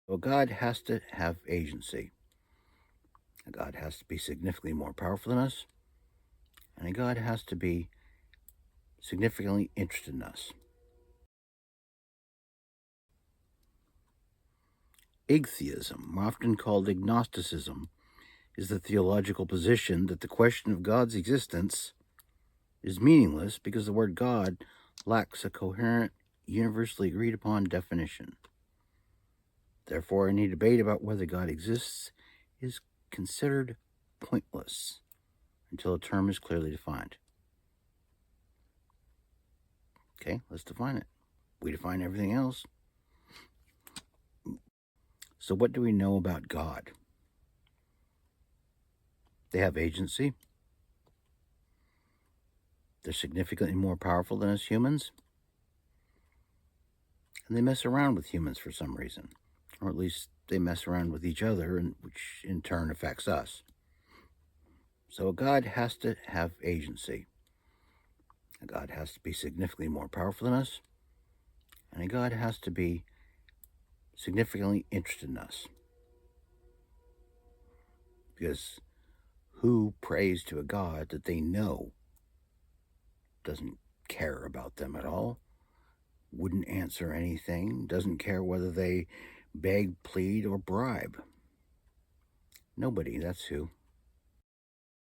Well, God has to have agency. God has to be significantly more powerful than us, and God has to be significantly interested in us. Igtheism, often called agnosticism, is the theological position that the question of God's existence is meaningless because the word God lacks a coherent, universally agreed upon definition. Therefore, any debate about whether God exists is considered pointless until a term is clearly defined. Okay, let's define it. We define everything else. So, what do we know about God? They have agency. They're significantly more powerful than us humans. And they mess around with humans for some reason. Or at least they mess around with each other, which in turn affects us. So, God has to have agency. God has to be significantly more powerful than us. And God has to be significantly interested in us. Because who prays to a God that they know doesn't care about them at all, wouldn't answer anything, doesn't care whether they beg, plead, or bribe? Nobody, that's who.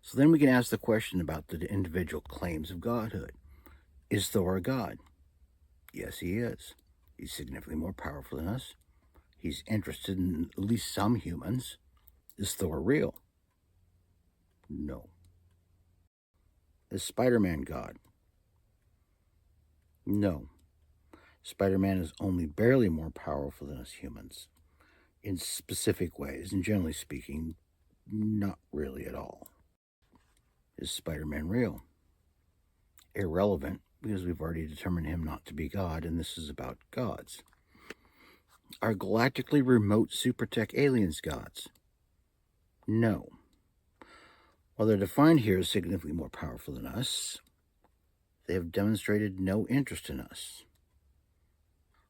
So then we can ask the question about the individual claims of godhood. Is Thor a god? Yes, he is. He's significantly more powerful than us. He's interested in at least some humans. Is Thor real? No. Is Spider-Man God? No. Spider-Man is only barely more powerful than us humans in specific ways, and generally speaking, not really at all. Is Spider-Man real? Irrelevant, because we've already determined him not to be God, and this is about gods. Are galactically remote supertech aliens gods? No. While they're defined here as significantly more powerful than us, they have demonstrated no interest in us.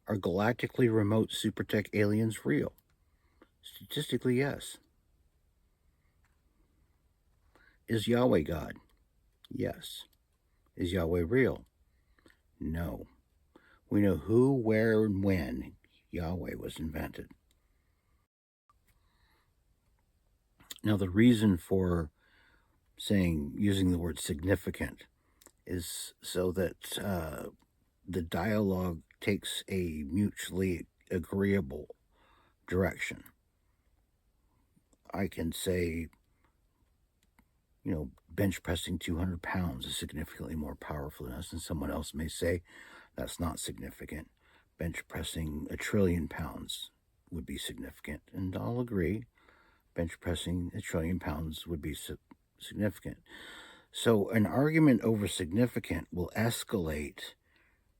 Are galactically remote supertech aliens real? Statistically, yes. Is Yahweh God? Yes. Is Yahweh real? No. We know who, where, and when Yahweh was invented. Now, the reason for using the word significant is so that the dialogue takes a mutually agreeable direction. I can say, bench pressing 200 pounds is significantly more powerful than us, and someone else may say that's not significant. Bench pressing 1 trillion pounds would be significant, and I'll agree. Bench pressing 1 trillion pounds would be significant. So an argument over significant will escalate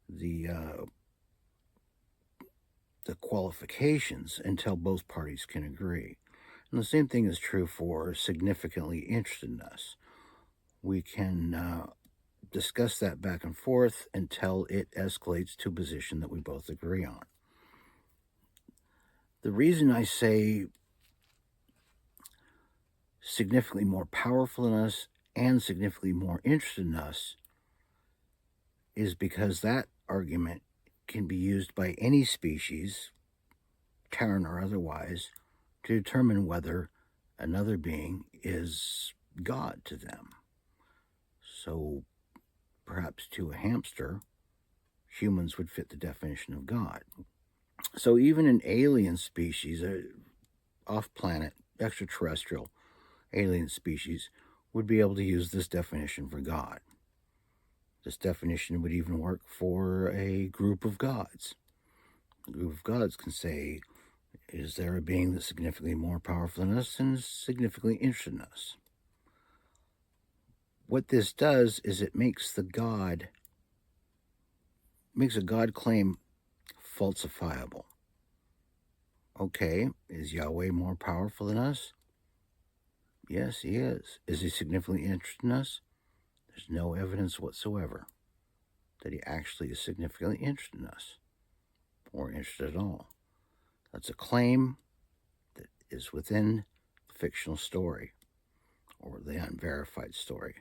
the qualifications until both parties can agree. And the same thing is true for significantly interested in us. We can discuss that back and forth until it escalates to a position that we both agree on. The reason I say significantly more powerful than us and significantly more interested in us is because that argument can be used by any species, Terran or otherwise, to determine whether another being is God to them. So perhaps to a hamster, humans would fit the definition of God. So even an alien species, off-planet, extraterrestrial alien species, would be able to use this definition for God. This definition would even work for a group of gods. A group of gods can say, is there a being that's significantly more powerful than us and is significantly interested in us? What this does is it makes a God claim falsifiable. Okay, is Yahweh more powerful than us? Yes, he is. Is he significantly interested in us? There's no evidence whatsoever that he actually is significantly interested in us or interested at all. That's a claim that is within the fictional story or the unverified story.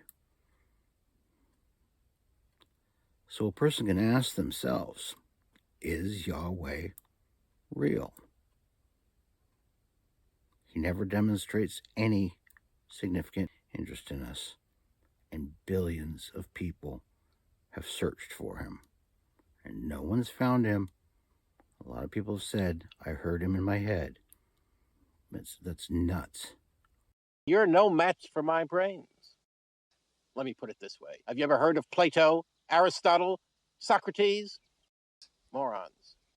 So a person can ask themselves, is Yahweh real? He never demonstrates any significant interest in us, and billions of people have searched for him, and no one's found him. A lot of people have said, I heard him in my head. That's nuts. You're no match for my brains. Let me put it this way. Have you ever heard of Plato, Aristotle, Socrates? Morons.